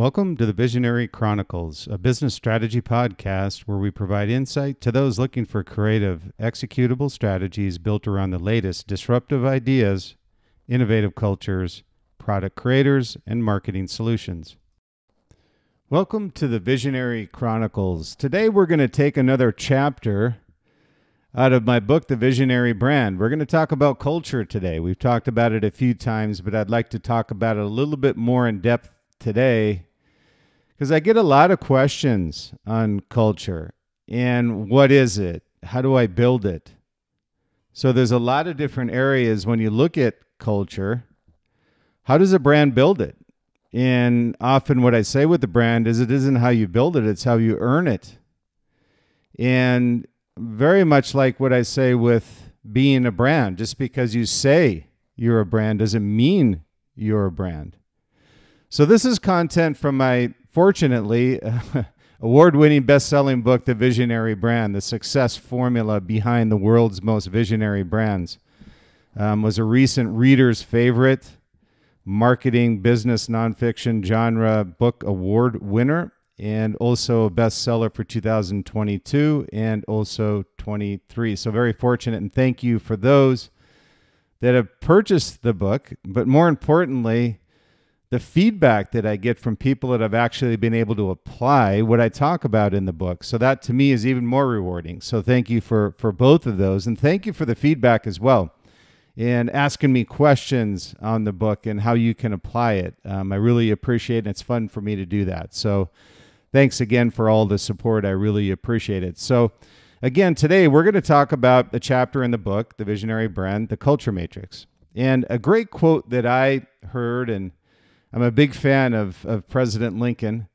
Welcome to the Visionary Chronicles, a business strategy podcast where we provide insight to those looking for creative, executable strategies built around the latest disruptive ideas, innovative cultures, product creators, and marketing solutions. Welcome to the Visionary Chronicles. Today we're going to take another chapter out of my book, The Visionary Brand. We're going to talk about culture today. We've talked about it a few times, but I'd like to talk about it a little bit more in depth today because I get a lot of questions on culture and what is it? How do I build it? So there's a lot of different areas when you look at culture. How does a brand build it? And often what I say with the brand is it isn't how you build it, it's how you earn it. And very much like what I say with being a brand, just because you say you're a brand doesn't mean you're a brand. So this is content from my, fortunately, award-winning best-selling book, The Visionary Brand, the success formula behind the world's most visionary brands. Was a recent reader's favorite, marketing, business, nonfiction genre book award winner, and also a bestseller for 2022 and also 23. So very fortunate, and thank you for those that have purchased the book, but more importantly, the feedback that I get from people that have actually been able to apply what I talk about in the book. So that to me is even more rewarding. So thank you for both of those. And thank you for the feedback as well and asking me questions on the book and how you can apply it. I really appreciate it. And it's fun for me to do that. So thanks again for all the support. I really appreciate it. So again, today we're going to talk about the chapter in the book, The Visionary Brand, the Culture Matrix. And a great quote that I heard, and I'm a big fan of President Lincoln,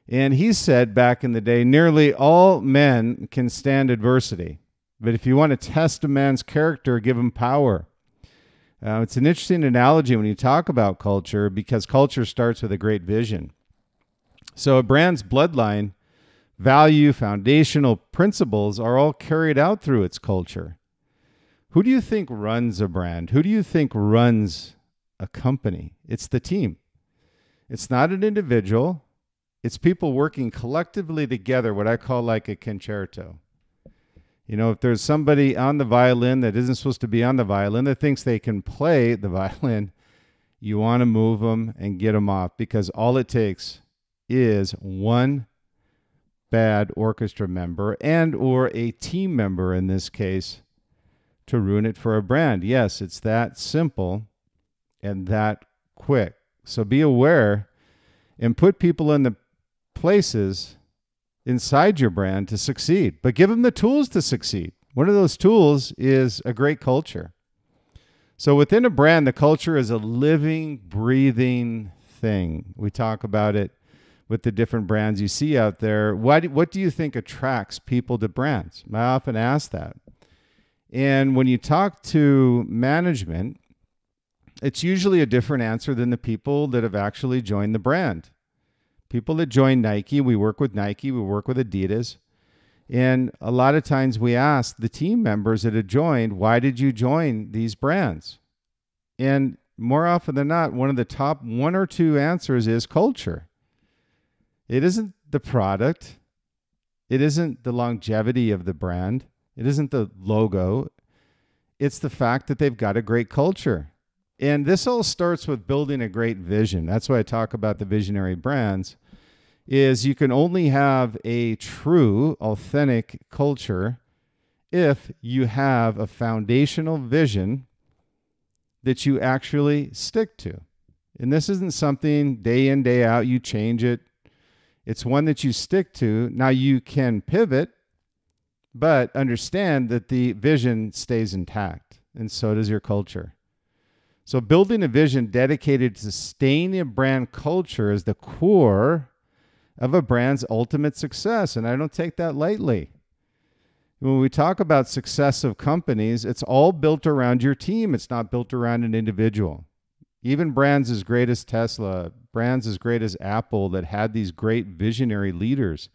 and he said back in the day, nearly all men can stand adversity, but if you want to test a man's character, give him power. It's an interesting analogy when you talk about culture because culture starts with a great vision. So a brand's bloodline, value, foundational principles are all carried out through its culture. Who do you think runs a brand? Who do you think runs a company? It's the team. It's not an individual. It's people working collectively together, what I call like a concerto. You know, if there's somebody on the violin that isn't supposed to be on the violin that thinks they can play the violin, you want to move them and get them off because all it takes is one bad orchestra member and or a team member in this case to ruin it for a brand. Yes, it's that simple and that quick. So be aware and put people in the places inside your brand to succeed, but give them the tools to succeed. One of those tools is a great culture. So within a brand, the culture is a living, breathing thing. We talk about it with the different brands you see out there. What do you think attracts people to brands? I often ask that. And when you talk to management, it's usually a different answer than the people that have actually joined the brand. People that join Nike, we work with Nike, we work with Adidas. And a lot of times we ask the team members that have joined, why did you join these brands? And more often than not, one of the top one or two answers is culture. It isn't the product. It isn't the longevity of the brand. It isn't the logo. It's the fact that they've got a great culture. And this all starts with building a great vision. That's why I talk about the visionary brands, is you can only have a true, authentic culture if you have a foundational vision that you actually stick to. And this isn't something day in, day out, you change it. It's one that you stick to. Now you can pivot, but understand that the vision stays intact, and so does your culture. So building a vision dedicated to sustaining a brand culture is the core of a brand's ultimate success, and I don't take that lightly. When we talk about success of companies, it's all built around your team. It's not built around an individual. Even brands as great as Tesla, brands as great as Apple that had these great visionary leaders,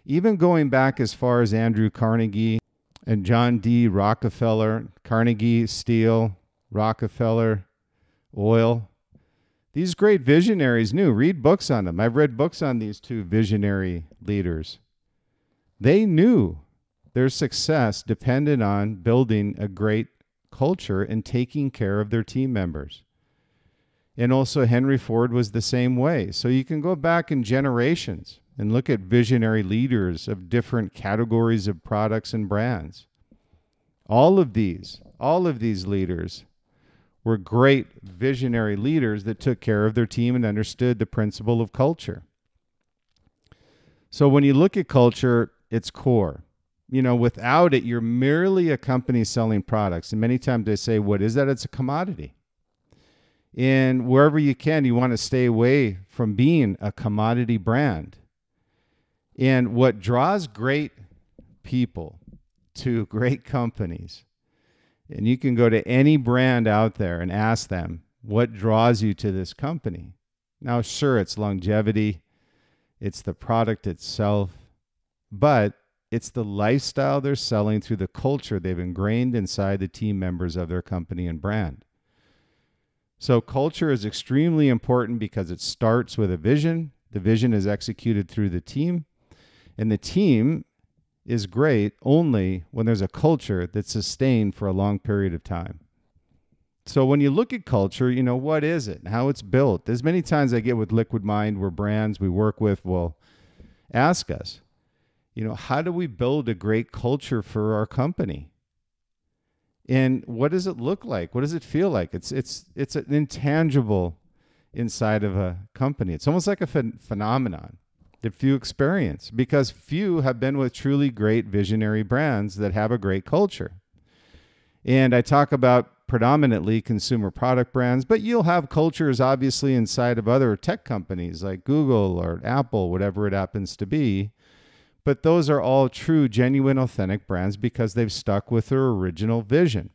even going back as far as Andrew Carnegie and John D. Rockefeller, Carnegie, Steel, Rockefeller, oil. These great visionaries knew. Read books on them. I've read books on these two visionary leaders. They knew their success depended on building a great culture and taking care of their team members. And also Henry Ford was the same way. So you can go back in generations and look at visionary leaders of different categories of products and brands. All of these leaders were great visionary leaders that took care of their team and understood the principle of culture. So when you look at culture, it's core. You know, without it, you're merely a company selling products. And many times they say, what is that? It's a commodity. And wherever you can, you want to stay away from being a commodity brand. And what draws great people to great companies, and you can go to any brand out there and ask them, what draws you to this company? Now, sure, it's longevity, it's the product itself, but it's the lifestyle they're selling through the culture they've ingrained inside the team members of their company and brand. So culture is extremely important because it starts with a vision. The vision is executed through the team, and the team is great only when there's a culture that's sustained for a long period of time. So when you look at culture, you know, what is it and how it's built? There's many times I get with Liquid Mind where brands we work with will ask us, you know, how do we build a great culture for our company? And what does it look like? What does it feel like? It's an intangible inside of a company. It's almost like a phenomenon that few experience because few have been with truly great visionary brands that have a great culture. And I talk about predominantly consumer product brands, but you'll have cultures obviously inside of other tech companies like Google or Apple, whatever it happens to be. But those are all true, genuine, authentic brands because they've stuck with their original vision.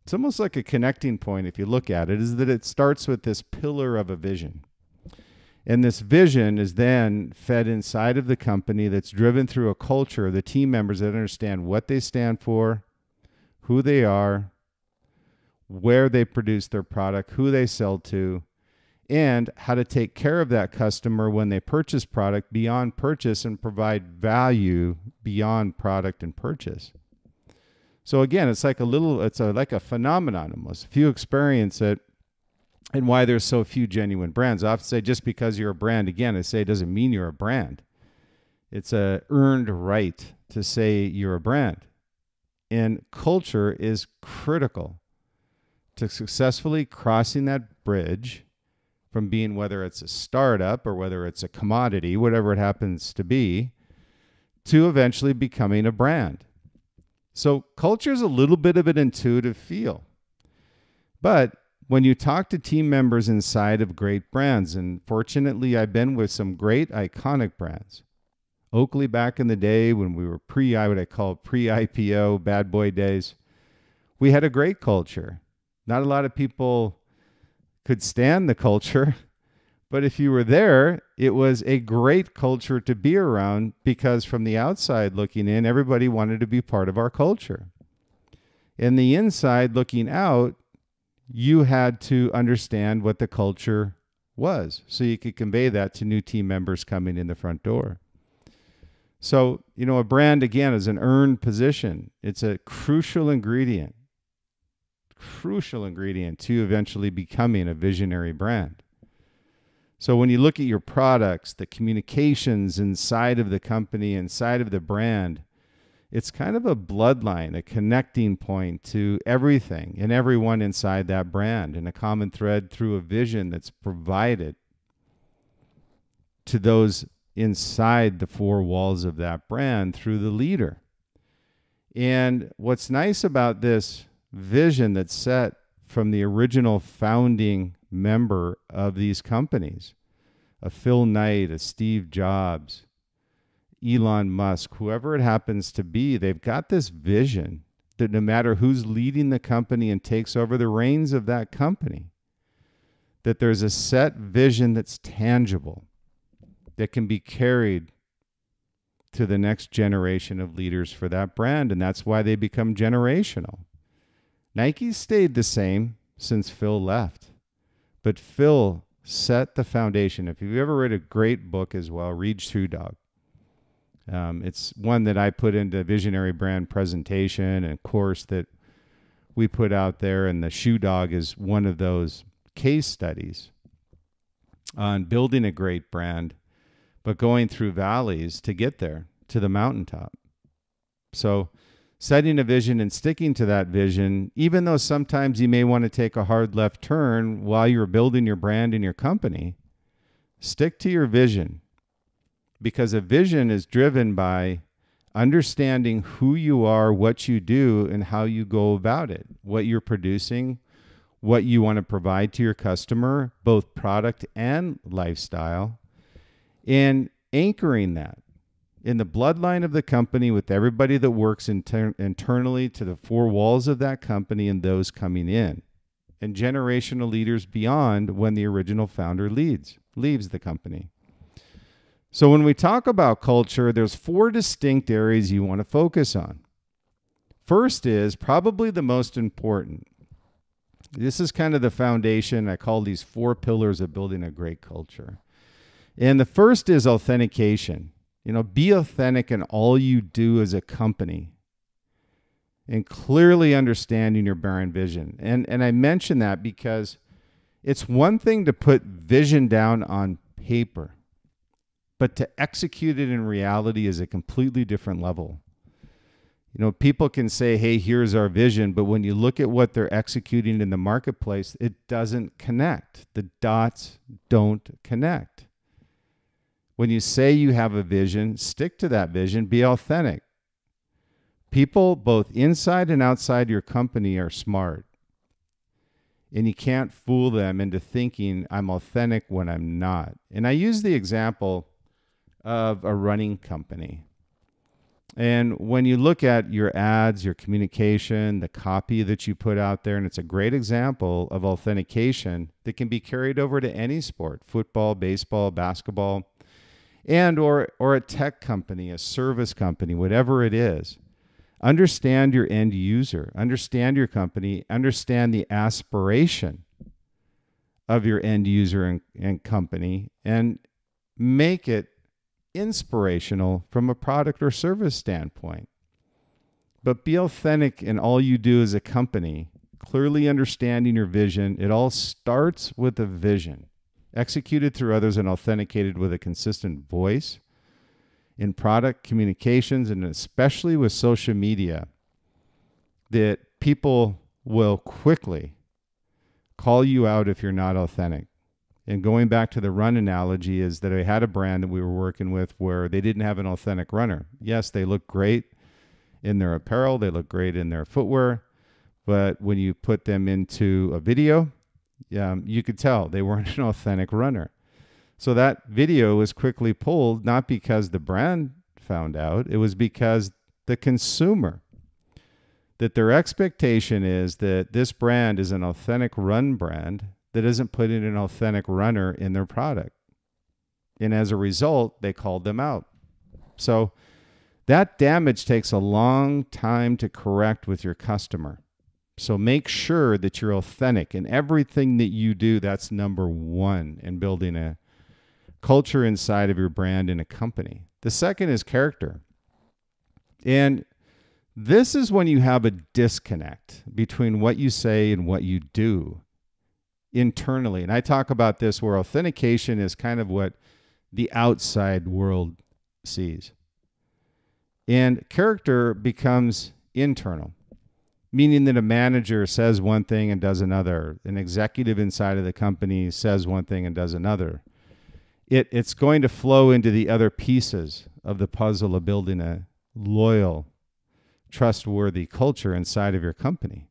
It's almost like a connecting point, if you look at it, is that it starts with this pillar of a vision. And this vision is then fed inside of the company that's driven through a culture of the team members that understand what they stand for, who they are, where they produce their product, who they sell to, and how to take care of that customer when they purchase product beyond purchase and provide value beyond product and purchase. So again, it's like like a phenomenon almost. If you experience it, and why there's so few genuine brands. I often say just because you're a brand, again, I say it doesn't mean you're a brand. It's a earned right to say you're a brand. And culture is critical to successfully crossing that bridge from being, whether it's a startup or whether it's a commodity, whatever it happens to be, to eventually becoming a brand. So culture is a little bit of an intuitive feel. But when you talk to team members inside of great brands, and fortunately I've been with some great iconic brands. Oakley back in the day when we were pre-IPO, bad boy days, we had a great culture. Not a lot of people could stand the culture, but if you were there, it was a great culture to be around because from the outside looking in, everybody wanted to be part of our culture. And the inside looking out, you had to understand what the culture was so you could convey that to new team members coming in the front door. So, you know, a brand, again, is an earned position. It's a crucial ingredient to eventually becoming a visionary brand. So when you look at your products, the communications inside of the company, inside of the brand, it's kind of a bloodline, a connecting point to everything and everyone inside that brand, and a common thread through a vision that's provided to those inside the four walls of that brand through the leader. And what's nice about this vision that's set from the original founding member of these companies, a Phil Knight, a Steve Jobs, Elon Musk, whoever it happens to be, they've got this vision that no matter who's leading the company and takes over the reins of that company, that there's a set vision that's tangible, that can be carried to the next generation of leaders for that brand. And that's why they become generational. Nike stayed the same since Phil left, But Phil set the foundation. If you've ever read a great book as well, read Shoe Dog. It's one that I put into Visionary Brand Presentation and course that we put out there, and the Shoe Dog is one of those case studies on building a great brand, but going through valleys to get there, to the mountaintop. So setting a vision and sticking to that vision, even though sometimes you may want to take a hard left turn while you're building your brand and your company, stick to your vision, because a vision is driven by understanding who you are, what you do, and how you go about it, what you're producing, what you want to provide to your customer, both product and lifestyle, and anchoring that in the bloodline of the company with everybody that works internally to the four walls of that company and those coming in, and generational leaders beyond when the original founder leaves the company. So when we talk about culture, there's 4 distinct areas you want to focus on. First is probably the most important. This is kind of the foundation. I call these 4 pillars of building a great culture. And the first is authentication. Be authentic in all you do as a company and clearly understanding your brand vision. And I mention that because it's one thing to put vision down on paper, but to execute it in reality is a completely different level. People can say, hey, here's our vision, but when you look at what they're executing in the marketplace, it doesn't connect. The dots don't connect. When you say you have a vision, stick to that vision, be authentic. People both inside and outside your company are smart. And you can't fool them into thinking I'm authentic when I'm not. And I use the example of a running company. And when you look at your ads, your communication, the copy that you put out there, and it's a great example of authentication that can be carried over to any sport, football, baseball, basketball, and or a tech company, a service company, whatever it is. Understand your end user, understand your company, understand the aspiration of your end user and company, and make it inspirational from a product or service standpoint. But be authentic in all you do as a company, clearly understanding your vision. It all starts with a vision, executed through others and authenticated with a consistent voice in product communications, and especially with social media, that people will quickly call you out if you're not authentic. And going back to the run analogy is that I had a brand that we were working with where they didn't have an authentic runner. Yes, they look great in their apparel. They look great in their footwear. But when you put them into a video, you could tell they weren't an authentic runner. So that video was quickly pulled, not because the brand found out. It was because the consumer, that their expectation is that this brand is an authentic run brand that isn't putting an authentic runner in their product. And as a result, they called them out. So that damage takes a long time to correct with your customer. So make sure that you're authentic in everything that you do. That's number 1 in building a culture inside of your brand and a company. The second is character. And this is when you have a disconnect between what you say and what you do internally. And I talk about this where authentication is kind of what the outside world sees. And character becomes internal, meaning that a manager says one thing and does another. An executive inside of the company says one thing and does another. It's going to flow into the other pieces of the puzzle of building a loyal, trustworthy culture inside of your company.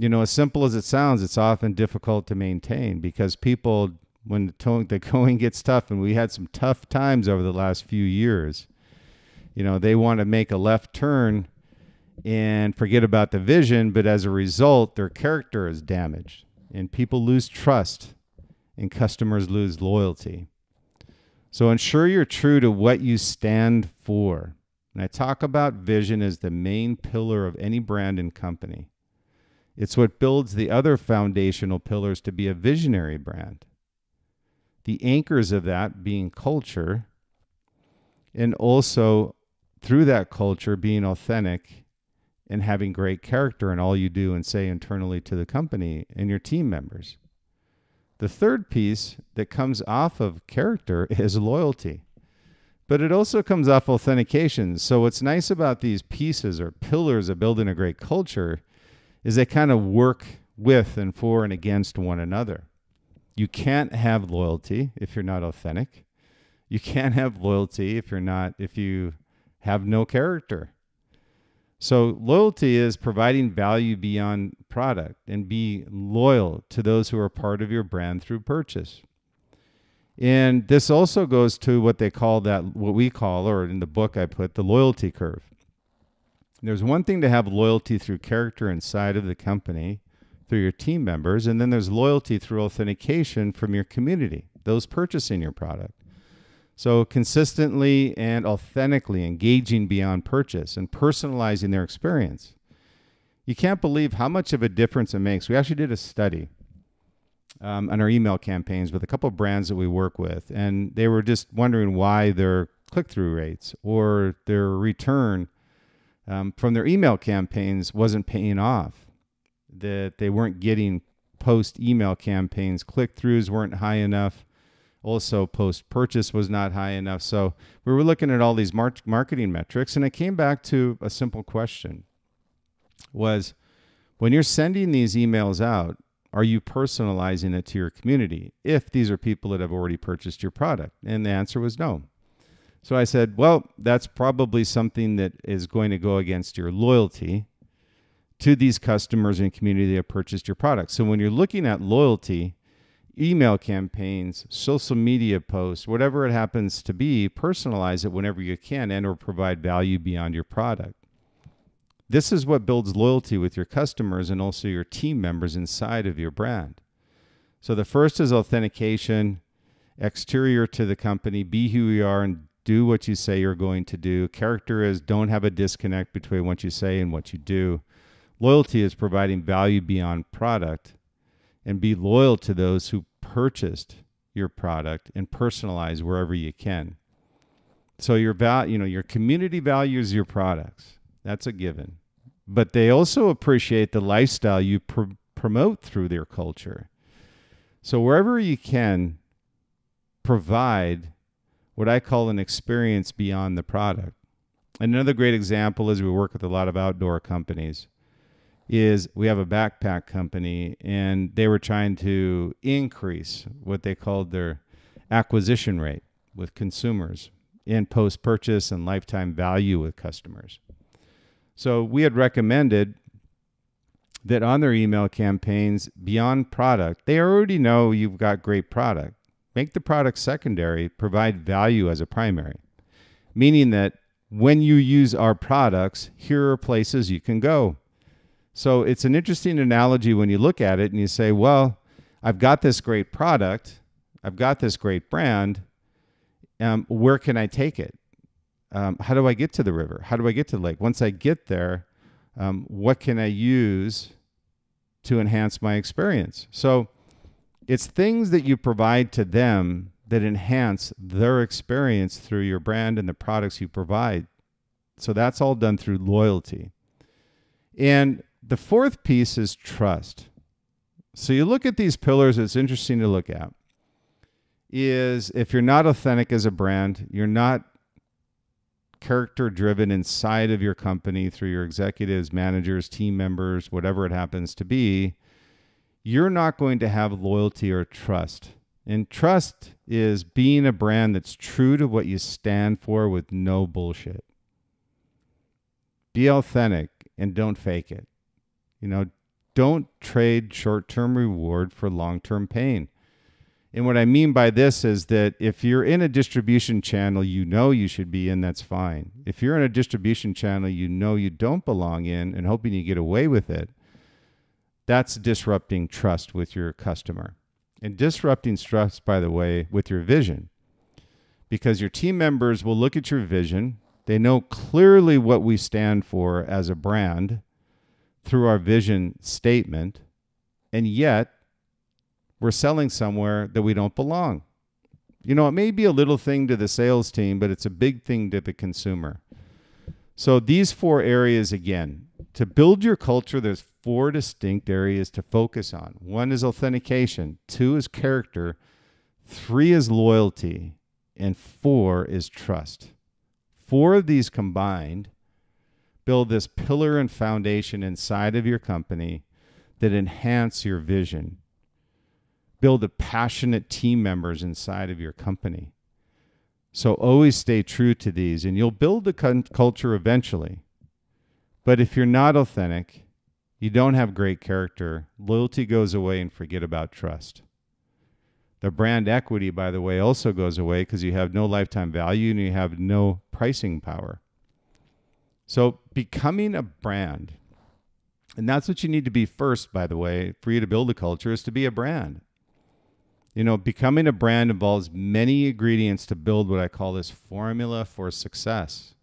As simple as it sounds, it's often difficult to maintain because people, when the going gets tough, and we had some tough times over the last few years, they want to make a left turn and forget about the vision, but as a result, their character is damaged and people lose trust and customers lose loyalty. So ensure you're true to what you stand for. And I talk about vision as the main pillar of any brand and company. It's what builds the other foundational pillars to be a visionary brand. The anchors of that being culture, and also through that culture being authentic and having great character in all you do and say internally to the company and your team members. The third piece that comes off of character is loyalty, but it also comes off authentication. So what's nice about these pieces or pillars of building a great culture is they kind of work with and for and against one another. You can't have loyalty if you're not authentic. You can't have loyalty if you have no character. So loyalty is providing value beyond product and be loyal to those who are part of your brand through purchase. And this also goes to what we call, or in the book I put, the loyalty curve. There's one thing to have loyalty through character inside of the company, through your team members, and then there's loyalty through authentication from your community, those purchasing your product. So consistently and authentically engaging beyond purchase and personalizing their experience. You can't believe how much of a difference it makes. We actually did a study on our email campaigns with a couple of brands that we work with, and they were just wondering why their click-through rates or their return from their email campaigns wasn't paying off, that they weren't getting post-email campaigns, click-throughs weren't high enough, also post-purchase was not high enough. So we were looking at all these marketing metrics, and it came back to a simple question, was when you're sending these emails out, are you personalizing it to your community if these are people that have already purchased your product? And the answer was no. So I said, well, that's probably something that is going to go against your loyalty to these customers and community that have purchased your product. So when you're looking at loyalty, email campaigns, social media posts, whatever it happens to be, personalize it whenever you can and or provide value beyond your product. This is what builds loyalty with your customers and also your team members inside of your brand. So the first is authentication, exterior to the company, be who you are and do what you say you're going to do. Character is don't have a disconnect between what you say and what you do. Loyalty is providing value beyond product, and be loyal to those who purchased your product and personalize wherever you can. So your community values your products. That's a given. But they also appreciate the lifestyle you promote through their culture. So wherever you can, provide what I call an experience beyond the product. Another great example is we work with a lot of outdoor companies. Is we have a backpack company, and they were trying to increase what they called their acquisition rate with consumers in post-purchase and lifetime value with customers. So we had recommended that on their email campaigns, beyond product, they already know you've got great product. Make the product secondary, provide value as a primary, meaning that when you use our products, here are places you can go. So it's an interesting analogy when you look at it and you say, well, I've got this great product. I've got this great brand. Where can I take it? How do I get to the river? How do I get to the lake? Once I get there, what can I use to enhance my experience? So it's things that you provide to them that enhance their experience through your brand and the products you provide. So that's all done through loyalty. And the fourth piece is trust. So you look at these pillars, it's interesting to look at, is if you're not authentic as a brand, you're not character driven inside of your company through your executives, managers, team members, whatever it happens to be, you're not going to have loyalty or trust. And trust is being a brand that's true to what you stand for with no bullshit. Be authentic and don't fake it. Don't trade short-term reward for long-term pain. And what I mean by this is that if you're in a distribution channel you should be in, that's fine. If you're in a distribution channel you don't belong in and hoping you get away with it, that's disrupting trust with your customer. And disrupting trust, by the way, with your vision. Because your team members will look at your vision. They know clearly what we stand for as a brand through our vision statement, and yet we're selling somewhere that we don't belong. You know, it may be a little thing to the sales team, but it's a big thing to the consumer. So these 4 areas, again, to build your culture, there's 4 distinct areas to focus on. 1 is authentication, 2 is character, 3 is loyalty, and 4 is trust. 4 of these combined build this pillar and foundation inside of your company that enhance your vision. Build the passionate team members inside of your company. So always stay true to these, and you'll build the culture eventually. But if you're not authentic, you don't have great character, loyalty goes away, and forget about trust. The brand equity, by the way, also goes away because you have no lifetime value and you have no pricing power. So becoming a brand, and that's what you need to be first, by the way, for you to build a culture, is to be a brand. You know, becoming a brand involves many ingredients to build what I call this formula for success.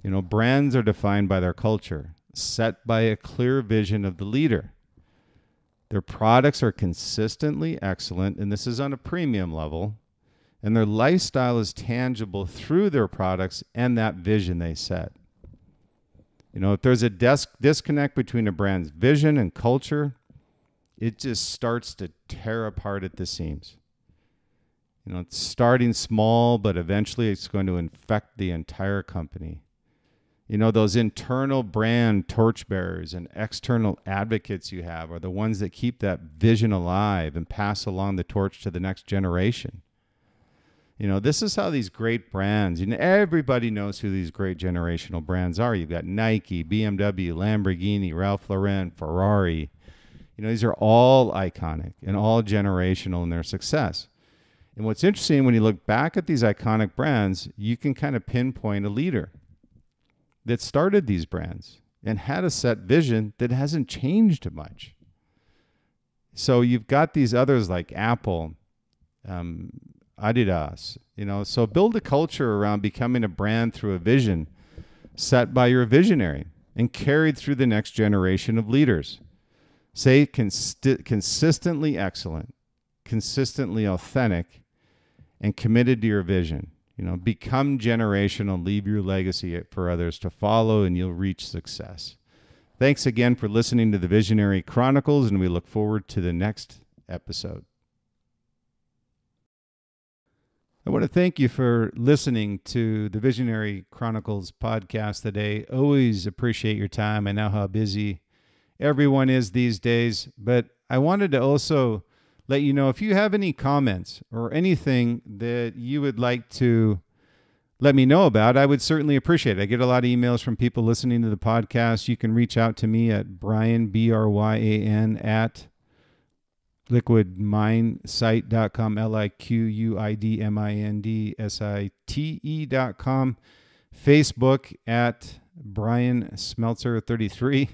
You know, brands are defined by their culture, set by a clear vision of the leader. Their products are consistently excellent, and this is on a premium level, and their lifestyle is tangible through their products and that vision they set. You know, if there's a disconnect between a brand's vision and culture, it just starts to tear apart at the seams. You know, it's starting small, but eventually it's going to infect the entire company. You know, those internal brand torchbearers and external advocates you have are the ones that keep that vision alive and pass along the torch to the next generation. You know, this is how these great brands, you know, everybody knows who these great generational brands are. You've got Nike, BMW, Lamborghini, Ralph Lauren, Ferrari. You know, these are all iconic and all generational in their success. And what's interesting, when you look back at these iconic brands, you can kind of pinpoint a leader that started these brands and had a set vision that hasn't changed much. So you've got these others like Apple, Adidas, you know, so build a culture around becoming a brand through a vision set by your visionary and carried through the next generation of leaders. Say consistently excellent, consistently authentic, and committed to your vision. You know, become generational, leave your legacy for others to follow, and you'll reach success. Thanks again for listening to the Visionary Chronicles, and we look forward to the next episode. I want to thank you for listening to the Visionary Chronicles podcast today. Always appreciate your time. I know how busy everyone is these days, but I wanted to also let you know if you have any comments or anything that you would like to let me know about, I would certainly appreciate it. I get a lot of emails from people listening to the podcast. You can reach out to me at Bryan, B-R-Y-A-N, at liquidmindsite.com, liquidmindsite.com, Facebook at Bryan Smeltzer 33.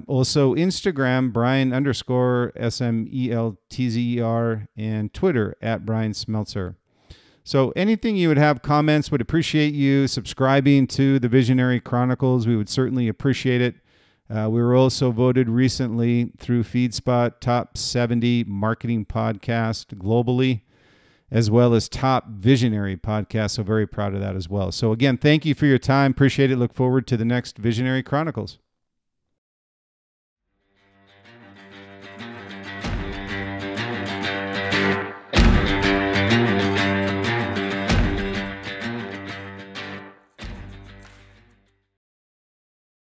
Also Instagram, Bryan_SMELTZER, and Twitter at Bryan Smeltzer. So anything you would have comments, would appreciate you subscribing to the Visionary Chronicles. We would certainly appreciate it. We were also voted recently through FeedSpot top 70 marketing podcast globally, as well as top visionary podcast. So very proud of that as well. So again, thank you for your time. Appreciate it. Look forward to the next Visionary Chronicles.